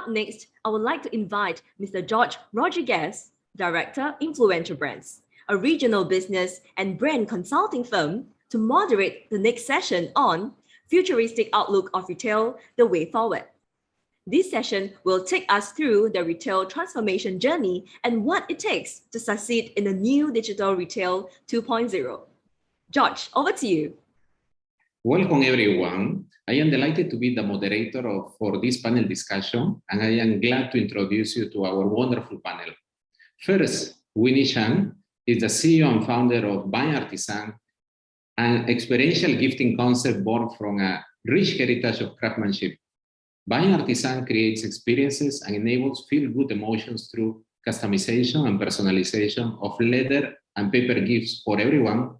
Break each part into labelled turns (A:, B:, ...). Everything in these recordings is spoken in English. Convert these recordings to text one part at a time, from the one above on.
A: Up next, I would like to invite Mr. Jorge Rodriguez, Director, Influential Brands, a regional business and brand consulting firm, to moderate the next session on Futuristic Outlook of Retail, the Way Forward. This session will take us through the retail transformation journey and what it takes to succeed in the new digital retail 2.0. Jorge, over to you.
B: Welcome everyone. I am delighted to be the moderator for this panel discussion, and I am glad to introduce you to our wonderful panel. First, Winnie Chan is the CEO and founder of Buying Artisan, an experiential gifting concept born from a rich heritage of craftsmanship. Buying Artisan creates experiences and enables feel-good emotions through customization and personalization of leather and paper gifts for everyone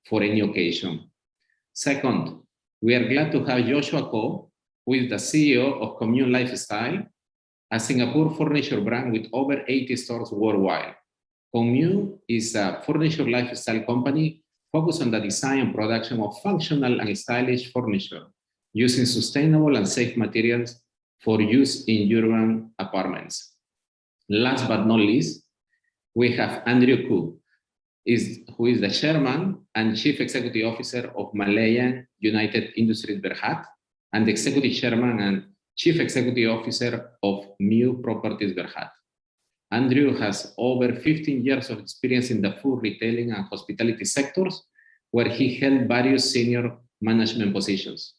B: for any occasion. Second, we are glad to have Joshua Koh, who is the CEO of Commune Lifestyle, a Singapore furniture brand with over 80 stores worldwide. Commune is a furniture lifestyle company focused on the design and production of functional and stylish furniture, using sustainable and safe materials for use in urban apartments. Last but not least, we have Andrew Khoo, who is the Chairman and Chief Executive Officer of Malayan United Industries Berhad, and the Executive Chairman and Chief Executive Officer of Mew Properties Berhad. Andrew has over 15 years of experience in the food, retailing, and hospitality sectors, where he held various senior management positions.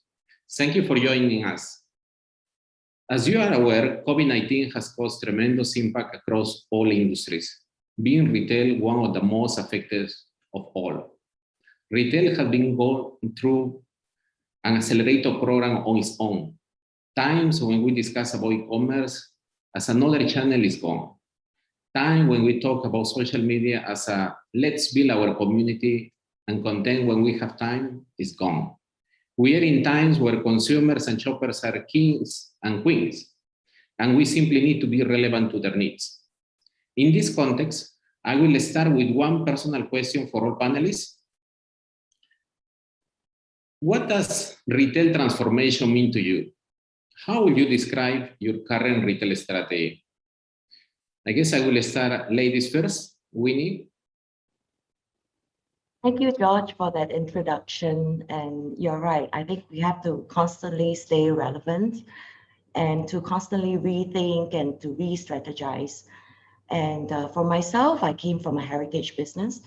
B: Thank you for joining us. As you are aware, COVID-19 has caused tremendous impact across all industries, being retail one of the most affected of all. Retail has been going through an accelerator program on its own. Times when we discuss about e-commerce as another channel is gone. Time when we talk about social media as a let's build our community and content when we have time is gone. We are in times where consumers and shoppers are kings and queens, and we simply need to be relevant to their needs. In this context, I will start with one personal question for all panelists. What does retail transformation mean to you? How will you describe your current retail strategy? I guess I will start ladies first. Winnie.
C: Thank you, George, for that introduction. And you're right. I think we have to constantly stay relevant and to constantly rethink and to re-strategize. And for myself, I came from a heritage business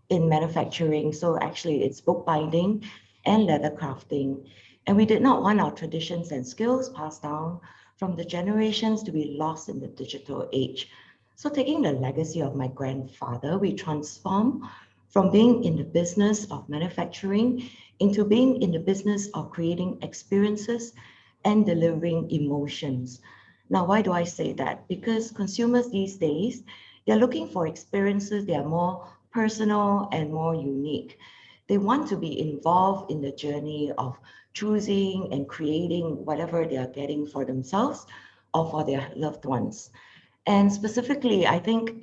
C: in manufacturing. So actually it's bookbinding and leather crafting. And we did not want our traditions and skills passed down from the generations to be lost in the digital age. So taking the legacy of my grandfather, we transformed from being in the business of manufacturing into being in the business of creating experiences and delivering emotions. Now, why do I say that? Because consumers these days, they're looking for experiences that are more personal and more unique. They want to be involved in the journey of choosing and creating whatever they are getting for themselves or for their loved ones. And specifically, I think,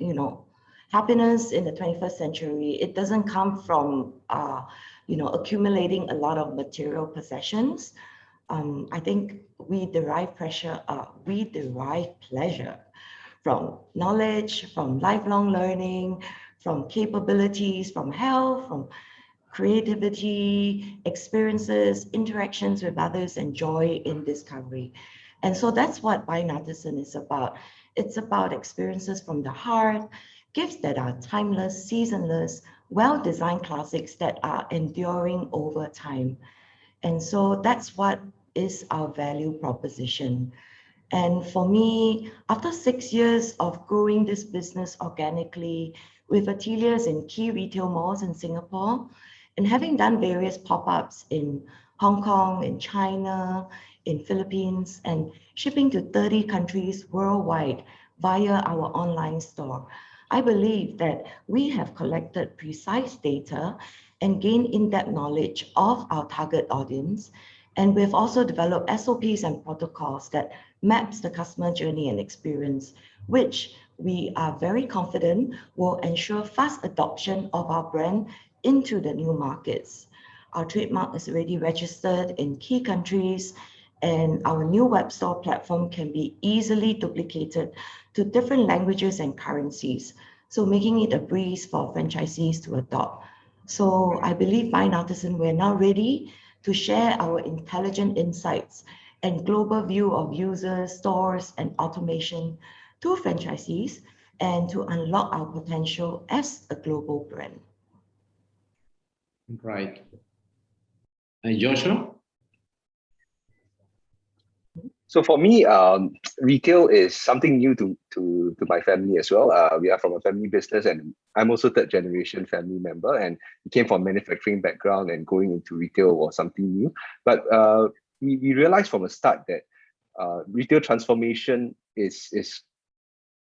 C: happiness in the 21st century, it doesn't come from, accumulating a lot of material possessions. I think we derive pleasure from knowledge, from lifelong learning, from capabilities, from health, from creativity, experiences, interactions with others, and joy in discovery. And so that's what Buying Artisan is about. It's about experiences from the heart, gifts that are timeless, seasonless, well-designed classics that are enduring over time. And so that's what is our value proposition. And for me, after 6 years of growing this business organically with ateliers in key retail malls in Singapore, and having done various pop-ups in Hong Kong, in China, in Philippines, and shipping to 30 countries worldwide via our online store, I believe that we have collected precise data and gained in-depth knowledge of our target audience. And we've also developed SOPs and protocols that maps the customer journey and experience, which we are very confident will ensure fast adoption of our brand into the new markets. Our trademark is already registered in key countries, And our new web store platform can be easily duplicated to different languages and currencies, so making it a breeze for franchisees to adopt. So I believe Fine Artisan, we're now ready to share our intelligent insights and global view of users, stores, and automation to franchisees and to unlock our potential as a global brand.
B: Right. And Joshua?
D: So for me, retail is something new to my family as well. We are from a family business, and I'm also third generation family member, and we came from manufacturing background, and going into retail was something new. But we realized from the start that retail transformation is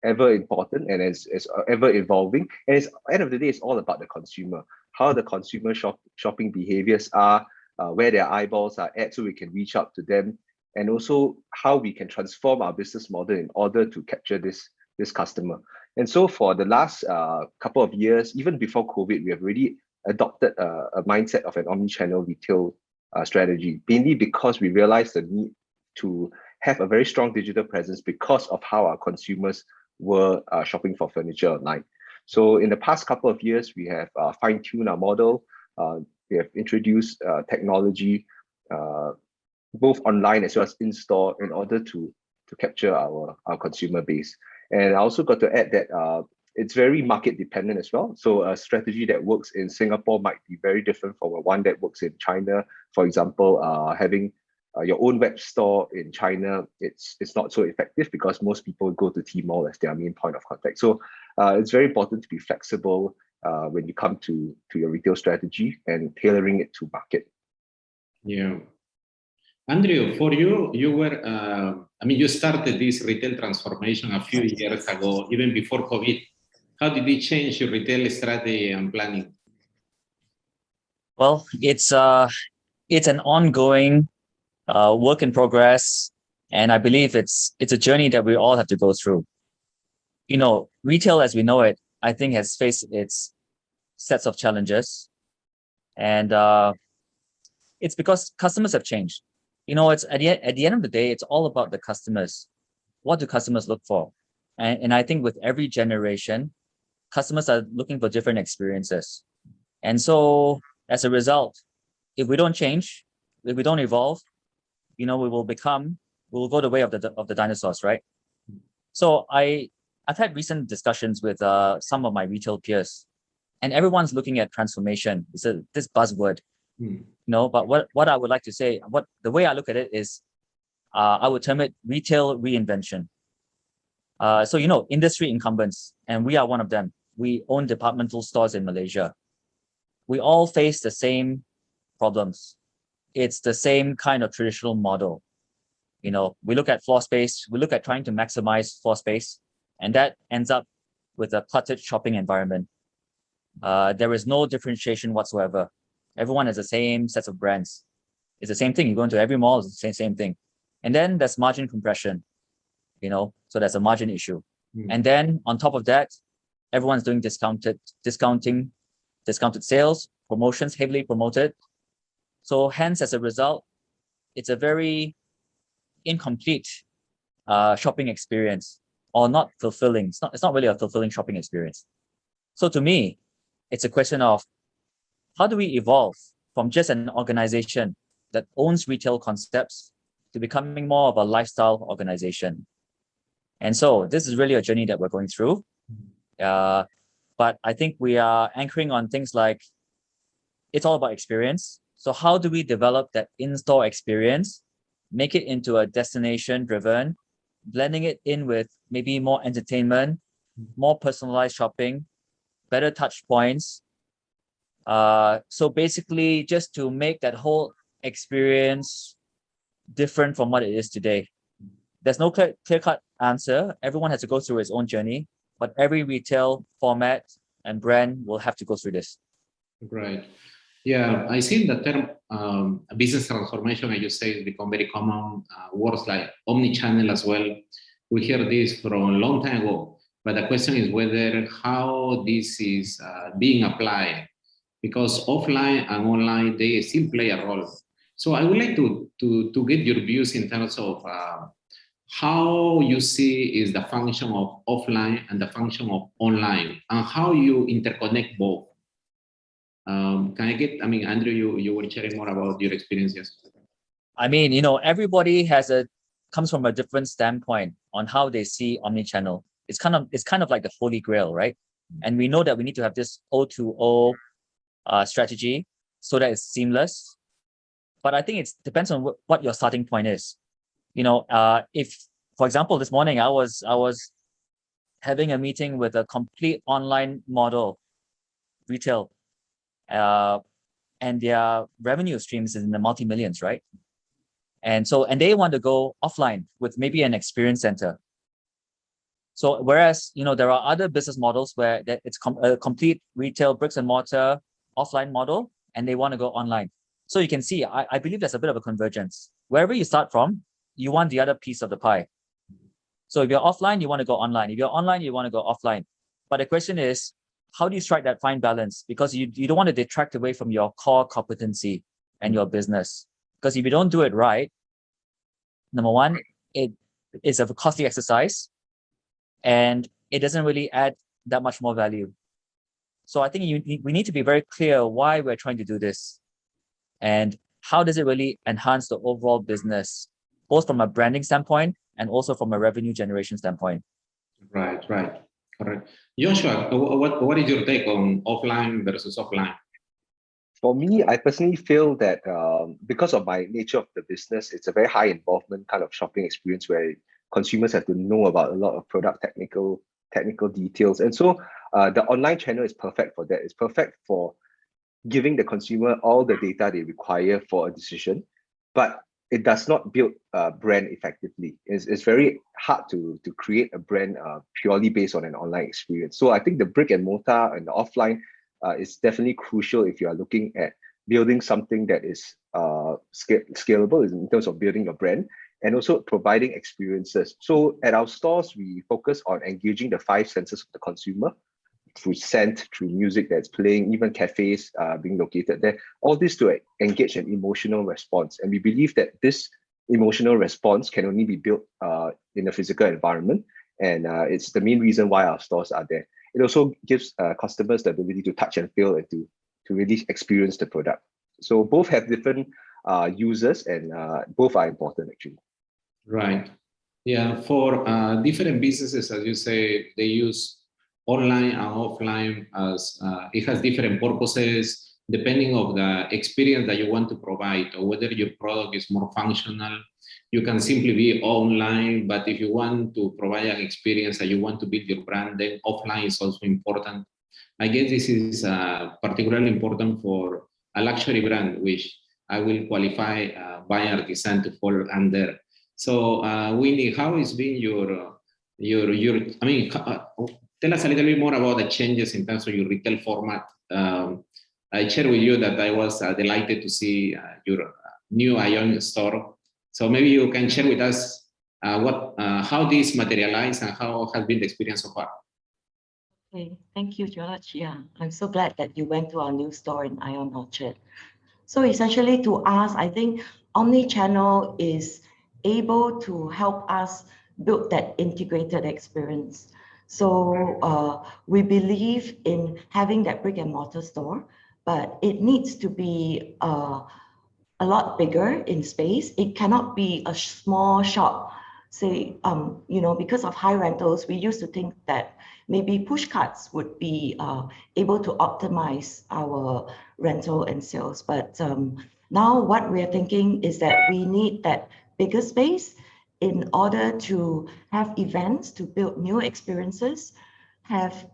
D: ever important and is ever evolving. And it's, at the end of the day, it's all about the consumer, how the consumer shopping behaviors are, where their eyeballs are at, so we can reach out to them, and also how we can transform our business model in order to capture this customer. And so for the last couple of years, even before COVID, we have already adopted a mindset of an omni-channel retail strategy, mainly because we realized the need to have a very strong digital presence because of how our consumers were shopping for furniture online. So in the past couple of years, we have fine-tuned our model. We have introduced technology, both online as well as in-store, in order to capture our consumer base. And I also got to add that it's very market dependent as well. So a strategy that works in Singapore might be very different from one that works in China. For example, having your own web store in China, it's not so effective because most people go to Tmall as their main point of contact. So it's very important to be flexible when you come to your retail strategy and tailoring it to market.
B: Yeah. Andrew, for you, you were, you started this retail transformation a few years ago, even before COVID. How did it change your retail strategy and planning?
E: Well, it's an ongoing work in progress, and I believe it's a journey that we all have to go through. You know, retail as we know it, I think, has faced its sets of challenges, and it's because customers have changed. You know, it's at the end of the day, it's all about the customers. What do customers look for? And I think with every generation, customers are looking for different experiences. And so as a result, if we don't change, if we don't evolve, you know, we will go the way of the dinosaurs, right? So I've had recent discussions with some of my retail peers, and everyone's looking at transformation. It's this buzzword. You know, but what I would like to say, the way I look at it is, I would term it retail reinvention. So, you know, industry incumbents, and we are one of them. We own departmental stores in Malaysia. We all face the same problems. It's the same kind of traditional model. You know, we look at floor space, we look at trying to maximize floor space, and that ends up with a cluttered shopping environment. There is no differentiation whatsoever. Everyone has the same sets of brands. It's the same thing. You go into every mall, it's the same thing. And then there's margin compression, you know, so there's a margin issue. And then on top of that, everyone's doing discounted sales, promotions, heavily promoted. So hence, as a result, it's a very incomplete shopping experience, or not fulfilling. It's not really a fulfilling shopping experience. So to me, it's a question of, how do we evolve from just an organization that owns retail concepts to becoming more of a lifestyle organization? And so this is really a journey that we're going through. But I think we are anchoring on things like, it's all about experience. So how do we develop that in-store experience, make it into a destination-driven, blending it in with maybe more entertainment, more personalized shopping, better touch points. So basically, just to make that whole experience different from what it is today. There's no clear-cut answer. Everyone has to go through its own journey, but every retail format and brand will have to go through this.
B: Right. Yeah, I think the term business transformation, as you say, has become very common. Words like omni-channel as well. We hear this from a long time ago, but the question is whether how this is being applied, because offline and online, they still play a role. So I would like to get your views in terms of how you see is the function of offline and the function of online, and how you interconnect both. Can I get, I mean, Andrew, you were sharing more about your experiences.
E: I mean, everybody comes from a different standpoint on how they see omni-channel. It's kind of like the holy grail, right? And we know that we need to have this O2O strategy so that it's seamless. But I think it depends on what your starting point is. If, for example, this morning I was having a meeting with a complete online model, retail, and their revenue streams is in the multi-millions, right? And they want to go offline with maybe an experience center. So whereas, there are other business models where it's a complete retail bricks and mortar offline model, and they want to go online. So you can see, I believe there's a bit of a convergence. Wherever you start from, you want the other piece of the pie. So if you're offline, you want to go online. If you're online, you want to go offline. But the question is, how do you strike that fine balance? Because you don't want to detract away from your core competency and your business. Because if you don't do it right, number one, it is a costly exercise, and it doesn't really add that much more value. So I think we need to be very clear why we're trying to do this, and how does it really enhance the overall business, both from a branding standpoint and also from a revenue generation standpoint.
B: Right, correct. Joshua, what is your take on offline versus offline?
D: For me, I personally feel that because of my nature of the business, it's a very high involvement kind of shopping experience where consumers have to know about a lot of product technical details. And so the online channel is perfect for that. It's perfect for giving the consumer all the data they require for a decision, but it does not build a brand effectively. It's very hard to create a brand purely based on an online experience. So I think the brick and mortar and the offline is definitely crucial if you are looking at building something that is scalable in terms of building your brand, and also providing experiences. So at our stores, we focus on engaging the 5 senses of the consumer through scent, through music that's playing, even cafes being located there, all this to engage an emotional response. And we believe that this emotional response can only be built in a physical environment. And it's the main reason why our stores are there. It also gives customers the ability to touch and feel and to really experience the product. So both have different users, and both are important actually.
B: Right. Yeah, for different businesses, as you say, they use online and offline as it has different purposes depending on the experience that you want to provide, or whether your product is more functional. You can simply be online, but if you want to provide an experience and you want to build your brand, then offline is also important. I guess this is particularly important for a luxury brand, which I will qualify by artisan to fall under. So Winnie, how has been your I mean, tell us a little bit more about the changes in terms of your retail format. I shared with you that I was delighted to see your new Ion store. So maybe you can share with us how this materialized and how has been the experience so far.
C: Okay, thank you, George. Yeah, I'm so glad that you went to our new store in Ion Orchard. So essentially, to us, I think omni-channel is able to help us build that integrated experience. So we believe in having that brick and mortar store, but it needs to be a lot bigger in space. It cannot be a small shop. Say, because of high rentals, we used to think that maybe push carts would be able to optimize our rental and sales. But now what we're thinking is that we need that bigger space in order to have events, to build new experiences, have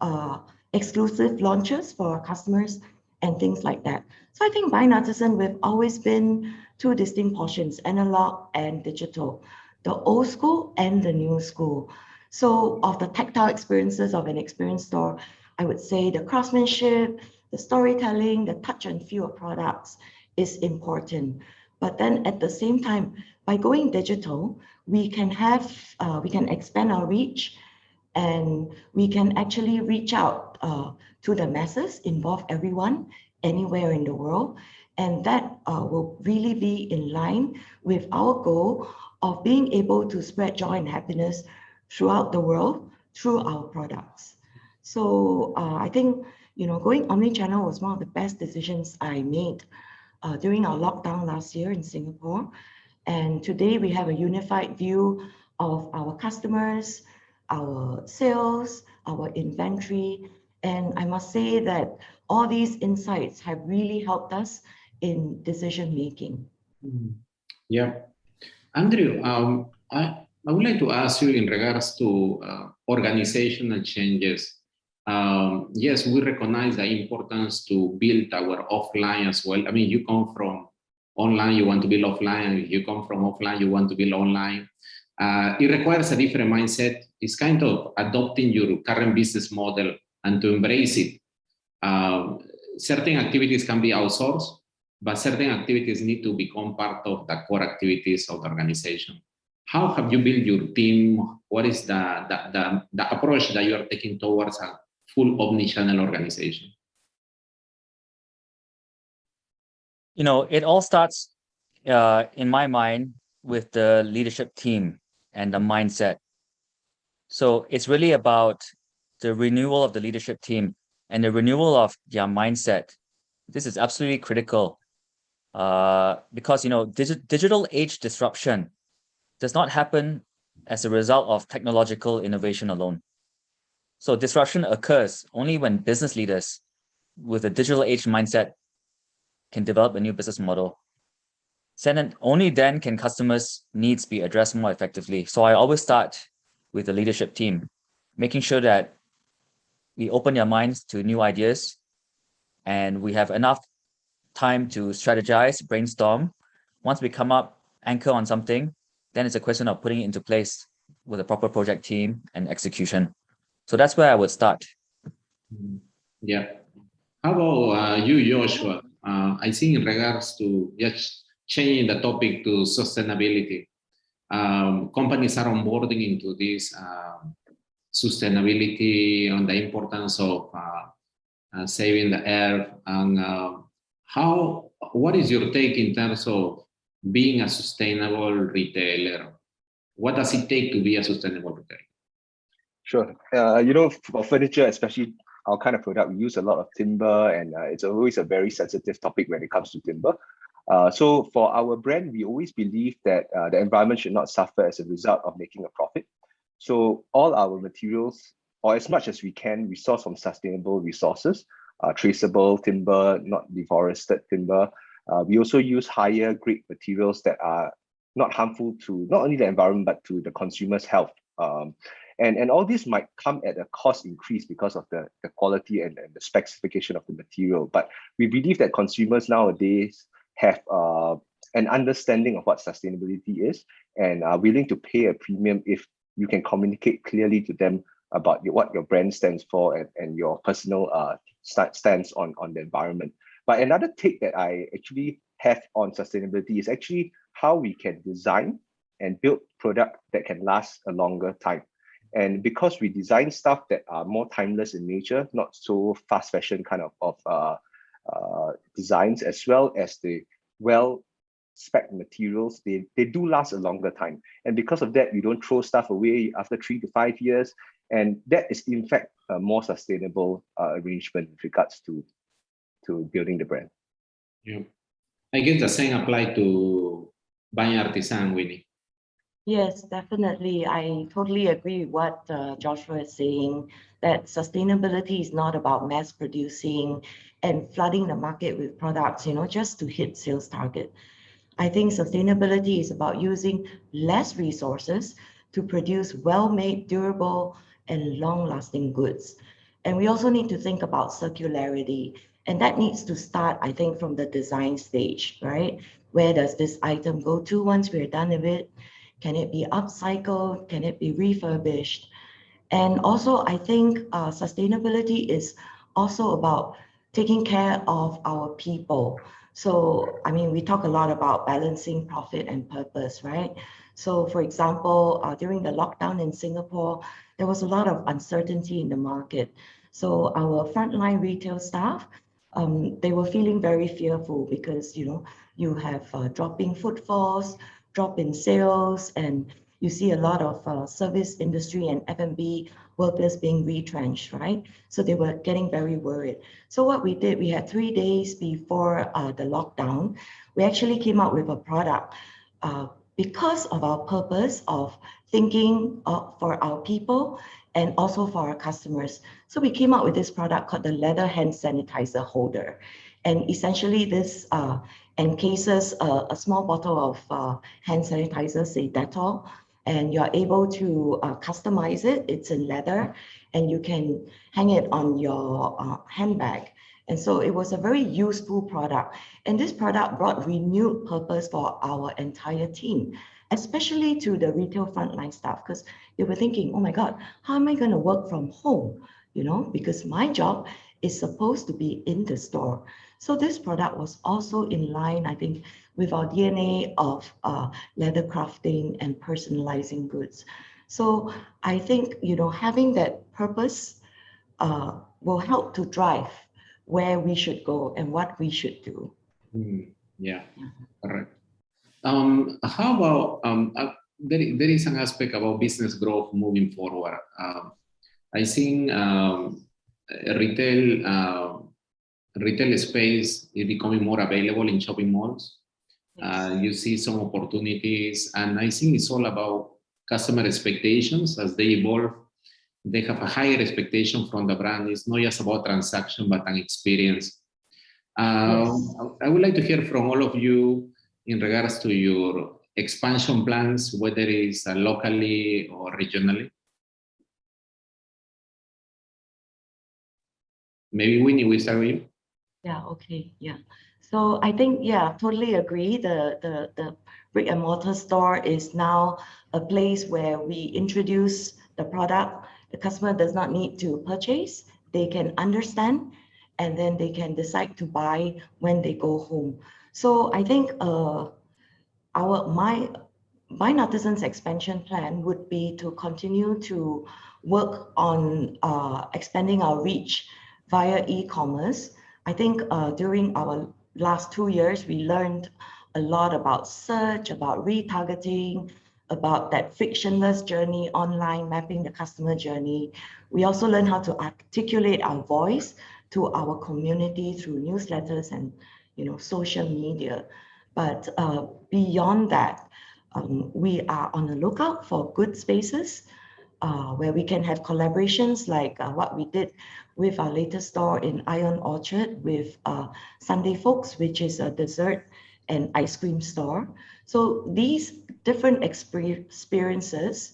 C: exclusive launches for our customers and things like that. So I think By Artisan, we've always been 2 distinct portions, analog and digital, the old school and the new school. So of the tactile experiences of an experience store, I would say the craftsmanship, the storytelling, the touch and feel of products is important. But then at the same time, by going digital, we can expand our reach, and we can actually reach out to the masses, involve everyone, anywhere in the world. And that will really be in line with our goal of being able to spread joy and happiness throughout the world through our products. So I think, going omni-channel was one of the best decisions I made during our lockdown last year in Singapore. And today we have a unified view of our customers, our sales, our inventory. And I must say that all these insights have really helped us in decision making.
B: Yeah. Andrew, I would like to ask you in regards to organizational changes. Yes, we recognize the importance to build our offline as well. I mean, you come from online, you want to build offline. You come from offline, you want to build online. It requires a different mindset. It's kind of adopting your current business model and to embrace it. Certain activities can be outsourced, but certain activities need to become part of the core activities of the organization. How have you built your team? What is the approach that you are taking towards a full omni-channel organization?
E: It all starts, in my mind, with the leadership team and the mindset. So it's really about the renewal of the leadership team and the renewal of their mindset. This is absolutely critical because, digital age disruption does not happen as a result of technological innovation alone. So disruption occurs only when business leaders with a digital age mindset can develop a new business model. Only then can customers' needs be addressed more effectively. So I always start with the leadership team, making sure that we open their minds to new ideas and we have enough time to strategize, brainstorm. Once we come up, anchor on something, then it's a question of putting it into place with a proper project team and execution. So that's where I would start.
B: Yeah. How about you, Joshua? I think in regards to just changing the topic to sustainability, companies are onboarding into this sustainability and the importance of saving the earth. And what is your take in terms of being a sustainable retailer? What does it take to be a sustainable retailer?
D: Sure. For furniture, especially our kind of product, we use a lot of timber, and it's always a very sensitive topic when it comes to timber. So for our brand, we always believe that the environment should not suffer as a result of making a profit. So all our materials, or as much as we can, we source from sustainable resources, traceable timber, not deforested timber. We also use higher grade materials that are not harmful to not only the environment, but to the consumer's health. And all this might come at a cost increase because of the quality and the specification of the material. But we believe that consumers nowadays have an understanding of what sustainability is and are willing to pay a premium if you can communicate clearly to them about what your brand stands for and your personal stance on the environment. But another take that I actually have on sustainability is actually how we can design and build product that can last a longer time. And because we design stuff that are more timeless in nature, not so fast fashion kind of designs, as well as the well-spec materials, they do last a longer time. And because of that, we don't throw stuff away after 3 to 5 years. And that is, in fact, a more sustainable arrangement with regards to building the brand.
B: Yeah. I guess the same apply to buying artisan, Winnie.
C: Yes, definitely. I totally agree with what Joshua is saying, that sustainability is not about mass producing and flooding the market with products, just to hit sales target. I think sustainability is about using less resources to produce well-made, durable, and long-lasting goods. And we also need to think about circularity. And that needs to start, I think, from the design stage, right? Where does this item go to once we're done with it? Can it be upcycled? Can it be refurbished? And also, I think sustainability is also about taking care of our people. So, I mean, we talk a lot about balancing profit and purpose, right? So, for example, during the lockdown in Singapore, there was a lot of uncertainty in the market. So our frontline retail staff they were feeling very fearful because, you have dropping footfalls, drop in sales, and you see a lot of service industry and F&B workers being retrenched, right? So they were getting very worried. So what we did, we had 3 days before the lockdown, we actually came out with a product because of our purpose of thinking for our people and also for our customers. So we came out with this product called the leather hand sanitizer holder. And essentially this encases a small bottle of hand sanitizer, say Dettol, and you're able to customize it. It's in leather and you can hang it on your handbag. And so it was a very useful product. And this product brought renewed purpose for our entire team, especially to the retail frontline staff, because they were thinking, oh my God, how am I going to work from home? Because my job is supposed to be in the store. So this product was also in line, I think, with our DNA of leather crafting and personalizing goods. So I think, having that purpose will help to drive where we should go and what we should do.
B: Yeah, correct. How about, there is an aspect about business growth moving forward. I think retail space is becoming more available in shopping malls.
C: Yes.
B: You see some opportunities, and I think it's all about customer expectations as they evolve. They have a higher expectation from the brand. It's not just about transaction, but an experience.
C: Yes.
B: I would like to hear from all of you in regards to your expansion plans, whether it's locally or regionally. Maybe Winnie, we start with you.
C: Yeah, okay, yeah. So I think, yeah, totally agree. The brick and mortar store is now a place where we introduce the product. The customer does not need to purchase. They can understand, and then they can decide to buy when they go home. So I think my Artisan's expansion plan would be to continue to work on expanding our reach via e-commerce. I think during our last 2 years, we learned a lot about search, about retargeting, about that frictionless journey online, mapping the customer journey. We also learned how to articulate our voice to our community through newsletters and social media. But beyond that, we are on the lookout for good spaces where we can have collaborations like what we did with our latest store in Ion Orchard with Sunday Folks, which is a dessert and ice cream store. So these different experiences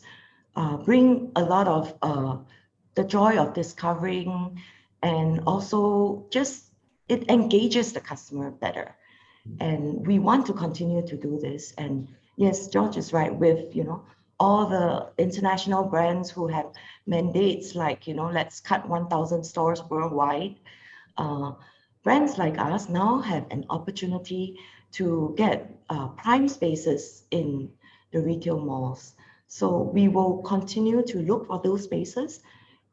C: bring a lot of the joy of discovering, and also just it engages the customer better. And we want to continue to do this. And yes, George is right with, all the international brands who have mandates like, let's cut 1,000 stores worldwide. Brands like us now have an opportunity to get prime spaces in the retail malls. So we will continue to look for those spaces.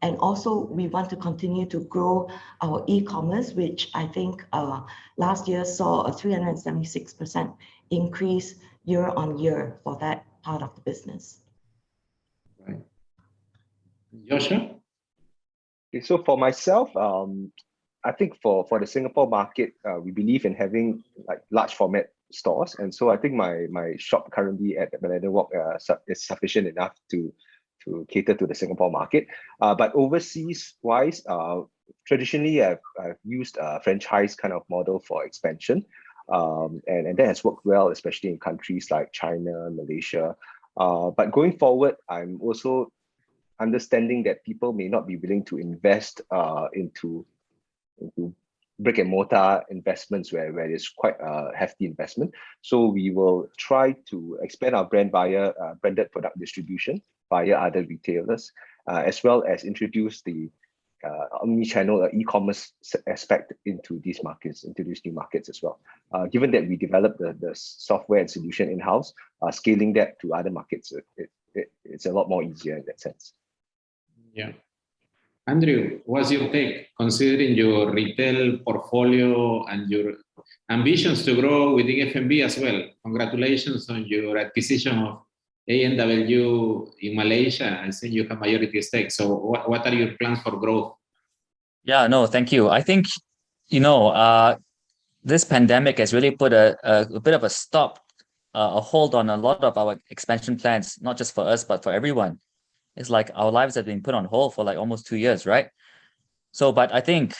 C: And also we want to continue to grow our e-commerce, which I think last year saw a 376% increase year on year for that part of the business.
B: Right. Joshua?
D: Okay, so for myself, I think for the Singapore market, we believe in having like large format stores. And so I think my shop currently at Millennium Walk is sufficient enough to cater to the Singapore market. But overseas wise, traditionally I've used a franchise kind of model for expansion. And that has worked well, especially in countries like China, Malaysia. But going forward, I'm also understanding that people may not be willing to invest into brick and mortar investments where it's quite a hefty investment. So we will try to expand our brand via branded product distribution via other retailers, as well as introduce the omni-channel e-commerce aspect into these markets, into these new markets as well. Given that we developed the software and solution in-house, scaling that to other markets, it's a lot more easier in that sense.
B: Yeah. Andrew, what's your take, considering your retail portfolio and your ambitions to grow within F&B as well? Congratulations on your acquisition of A&W in Malaysia. I think you have majority stake. So what are your plans for growth?
E: Yeah, no, thank you. I think, this pandemic has really put a bit of a stop, a hold on a lot of our expansion plans, not just for us, but for everyone. It's like our lives have been put on hold for like almost 2 years, right? So, but I think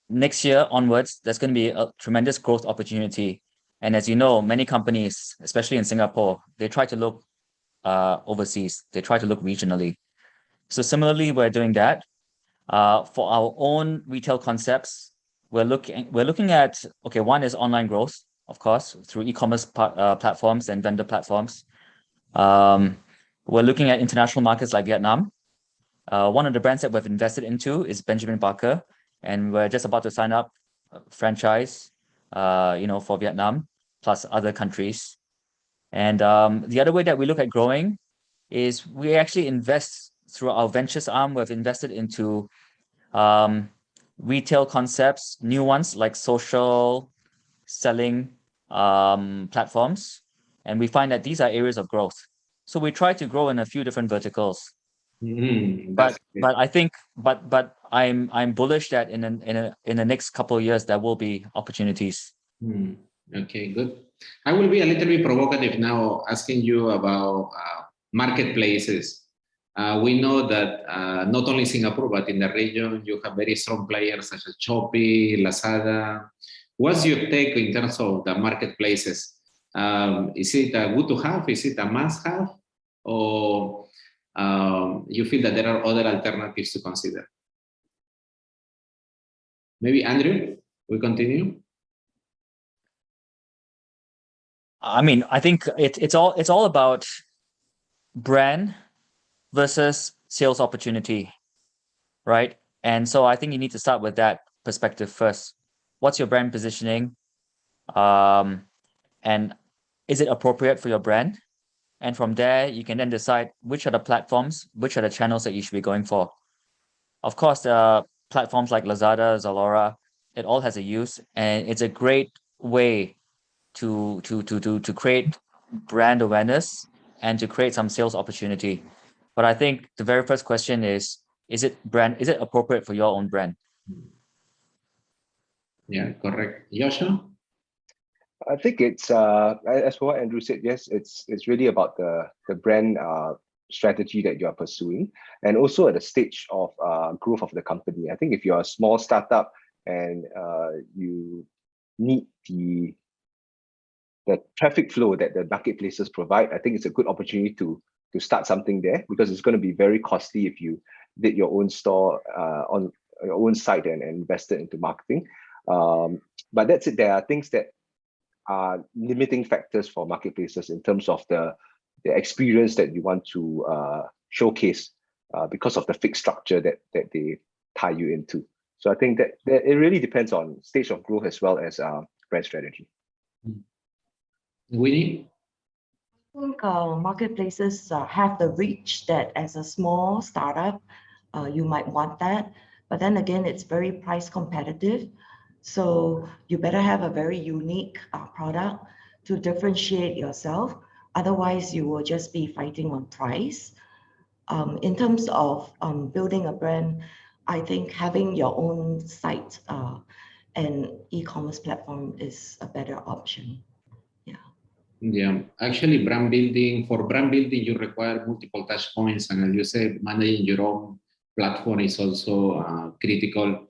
E: next year onwards, there's going to be a tremendous growth opportunity. And as you know, many companies, especially in Singapore, they try to look overseas. They try to look regionally. So similarly, we're doing that. For our own retail concepts, we're looking at, okay, one is online growth, of course, through e-commerce platforms and vendor platforms. We're looking at international markets like Vietnam. One of the brands that we've invested into is Benjamin Barker, and we're just about to sign up a franchise, for Vietnam plus other countries. And the other way that we look at growing is we actually invest through our ventures arm. We've invested into retail concepts, new ones like social selling platforms, and we find that these are areas of growth. So we try to grow in a few different verticals. But I think but I'm bullish that in the next couple of years there will be opportunities.
B: Okay, good. I will be a little bit provocative now, asking you about marketplaces. We know that not only Singapore, but in the region, you have very strong players such as Shopee, Lazada. What's your take in terms of the marketplaces? Is it a good to have? Is it a must have? Or you feel that there are other alternatives to consider? Maybe Andrew, we continue.
E: I mean, I think it's all about brand versus sales opportunity, right? And so I think you need to start with that perspective first. What's your brand positioning? And is it appropriate for your brand? And from there, you can then decide which are the platforms, which are the channels that you should be going for. Of course, platforms like Lazada, Zalora, it all has a use, and it's a great way to create brand awareness and to create some sales opportunity. But I think the very first question is it appropriate for your own brand?
B: Yeah, correct. Yosha?
D: I think it's as for what Andrew said, yes, it's really about the brand strategy that you are pursuing, and also at the stage of growth of the company. I think if you're a small startup and you need the traffic flow that the marketplaces provide, I think it's a good opportunity to start something there, because it's going to be very costly if you did your own store on your own site and invested into marketing. But that's it. There are things that are limiting factors for marketplaces in terms of the experience that you want to showcase because of the fixed structure that they tie you into. So I think that it really depends on stage of growth as well as brand strategy.
B: Winnie?
C: I think marketplaces have the reach that as a small startup, you might want that. But then again, it's very price competitive. So you better have a very unique product to differentiate yourself. Otherwise, you will just be fighting on price. In terms of building a brand, I think having your own site and e-commerce platform is a better option.
B: Yeah, actually brand building, you require multiple touch points, and as you said, managing your own platform is also critical.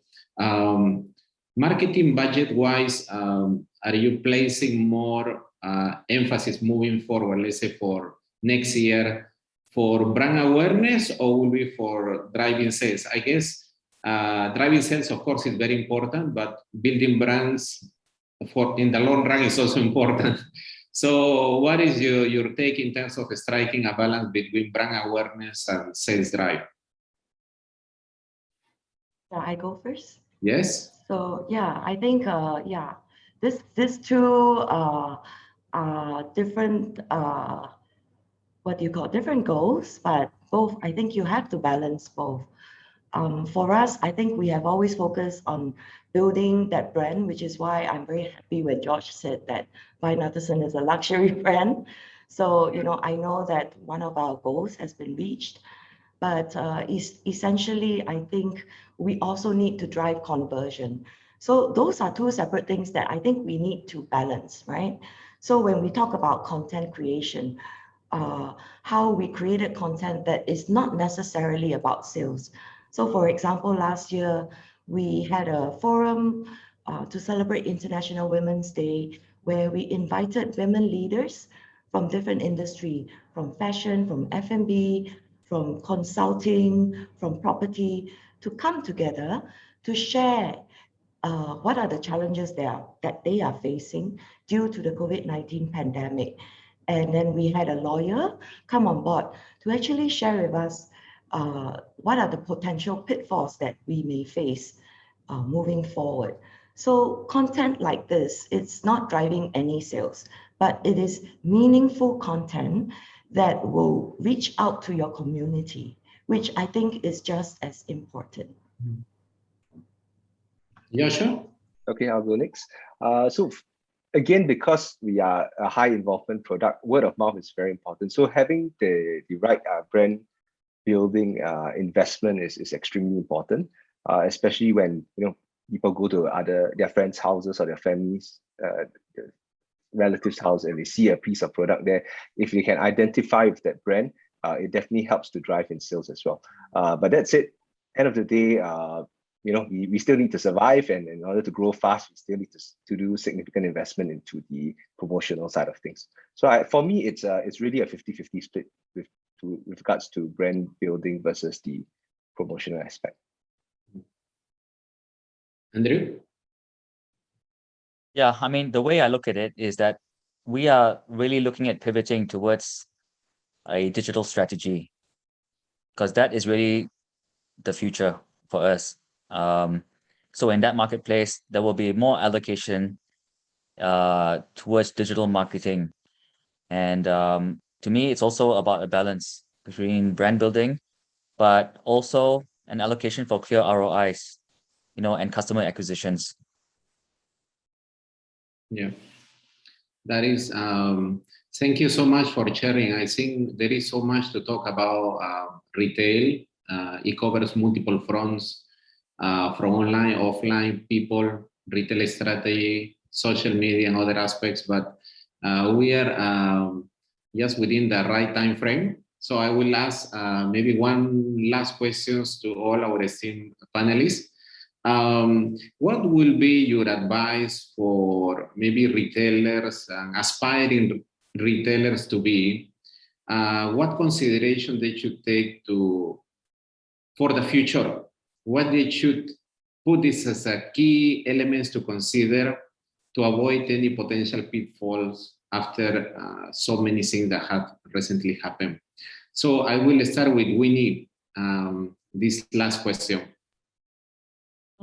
B: Marketing budget wise, are you placing more emphasis moving forward, let's say for next year, for brand awareness, or will be for driving sales? I guess driving sales, of course, is very important, but building brands in the long run is also important. So what is your take in terms of striking a balance between brand awareness and sales drive?
C: Shall I go first?
B: Yes.
C: So yeah, I think these two different different goals, but both, I think you have to balance both. For us, I think we have always focused on building that brand, which is why I'm very happy when George said that Fine Artisan is a luxury brand. So, I know that one of our goals has been reached, but essentially, I think we also need to drive conversion. So those are two separate things that I think we need to balance, right? So when we talk about content creation, how we created content that is not necessarily about sales. So for example, last year, we had a forum to celebrate International Women's Day, where we invited women leaders from different industry, from fashion, from F&B, from consulting, from property, to come together to share what are the challenges that they are facing due to the COVID-19 pandemic. And then we had a lawyer come on board to actually share with us what are the potential pitfalls that we may face moving forward. So content like this, it's not driving any sales, but it is meaningful content that will reach out to your community, which I think is just as important.
B: Joshua?
D: Okay, I'll go next. So again, because we are a high involvement product, word of mouth is very important. So having the right brand building investment is extremely important, especially when people go to their friends' houses or their families, relatives' house, and they see a piece of product there. If they can identify with that brand, it definitely helps to drive in sales as well. But that's it. End of the day, we still need to survive, and in order to grow fast, we still need to do significant investment into the promotional side of things. So for me, it's really a 50-50 split with regards to brand building versus the promotional aspect.
B: Andrew?
E: Yeah, I mean, the way I look at it is that we are really looking at pivoting towards a digital strategy, because that is really the future for us. So in that marketplace, there will be more allocation towards digital marketing. And to me, it's also about a balance between brand building, but also an allocation for clear ROIs, and customer acquisitions.
B: Yeah, that is, thank you so much for sharing. I think there is so much to talk about retail. It covers multiple fronts, from online, offline, people, retail strategy, social media, and other aspects, but we are just within the right time frame. So I will ask maybe one last questions to all our esteemed panelists. What will be your advice for maybe retailers and aspiring retailers to be? What consideration they should take for the future? What they should put this as a key elements to consider to avoid any potential pitfalls after so many things that have recently happened. So I will start with Winnie, this last question.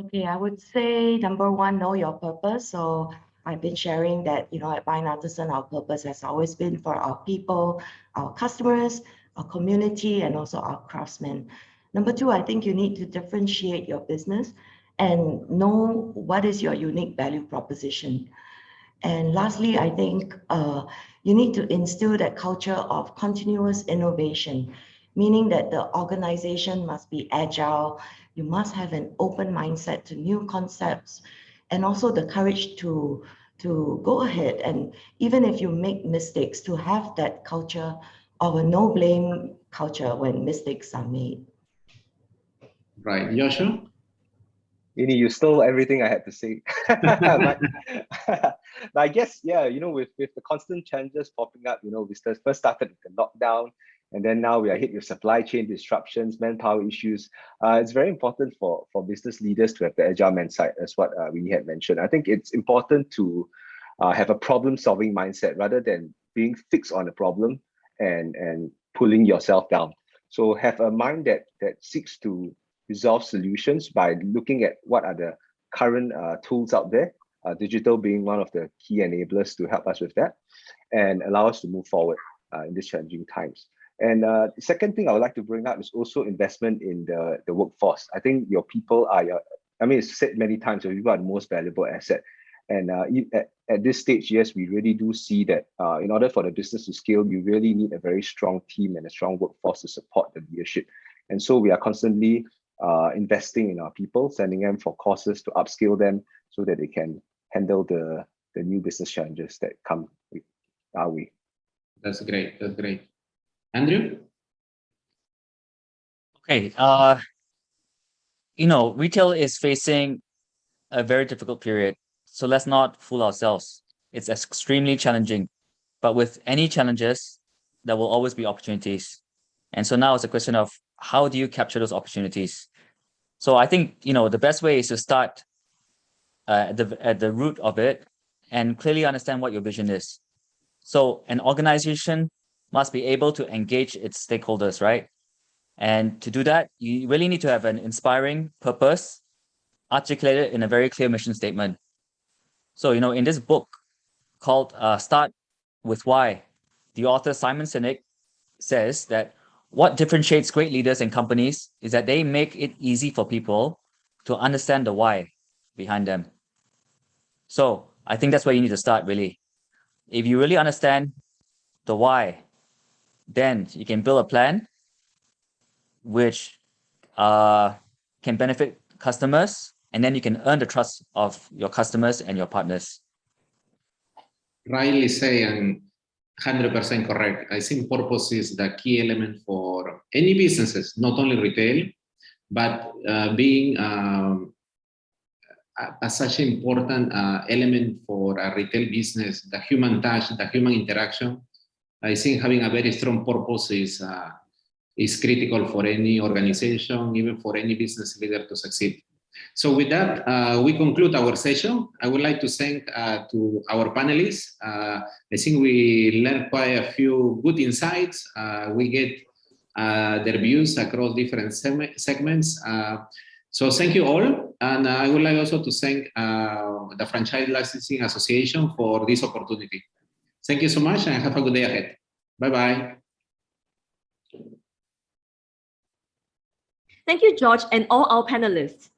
C: Okay, I would say number one, know your purpose. So I've been sharing that, at Fine Artisan, our purpose has always been for our people, our customers, our community, and also our craftsmen. Number two, I think you need to differentiate your business and know what is your unique value proposition. And lastly, I think you need to instill that culture of continuous innovation, meaning that the organization must be agile. You must have an open mindset to new concepts, and also the courage to go ahead. And even if you make mistakes, to have that culture of a no blame culture when mistakes are made.
B: Right, Joshua?
D: Ini, you stole everything I had to say. but I guess, yeah, with the constant challenges popping up, we first started with the lockdown, and then now we are hit with supply chain disruptions, manpower issues. It's very important for business leaders to have the agile mindset, as what we had mentioned. I think it's important to have a problem-solving mindset rather than being fixed on a problem and pulling yourself down. So have a mind that seeks to resolve solutions by looking at what are the current tools out there, digital being one of the key enablers to help us with that, and allow us to move forward in these challenging times. And the second thing I would like to bring up is also investment in the workforce. I think your people are it's said many times, your people are the most valuable asset. And at this stage, yes, we really do see that in order for the business to scale, you really need a very strong team and a strong workforce to support the leadership. And so we are constantly investing in our people, sending them for courses to upskill them so that they can handle the new business challenges that come our way.
B: That's great. That's great. Andrew?
E: Okay. Retail is facing a very difficult period. So let's not fool ourselves. It's extremely challenging. But with any challenges, there will always be opportunities. And so now it's a question of how do you capture those opportunities? So I think, the best way is to start at the root of it and clearly understand what your vision is. So an organization must be able to engage its stakeholders, right? And to do that, you really need to have an inspiring purpose articulated in a very clear mission statement. So, in this book called Start with Why, the author Simon Sinek says that what differentiates great leaders and companies is that they make it easy for people to understand the why behind them. So I think that's where you need to start, really. If you really understand the why, then you can build a plan which can benefit customers, and then you can earn the trust of your customers and your partners.
B: Rightly say, and 100% correct. I think purpose is the key element for any businesses, not only retail, but being such an important element for a retail business, the human touch, the human interaction. I think having a very strong purpose is critical for any organization, even for any business leader to succeed. So with that, we conclude our session. I would like to thank to our panelists. I think we learned quite a few good insights. We get their views across different segments. So thank you all. And I would like also to thank the Franchise Licensing Association for this opportunity. Thank you so much and have a good day ahead. Bye-bye.
A: Thank you, George, and all our panelists.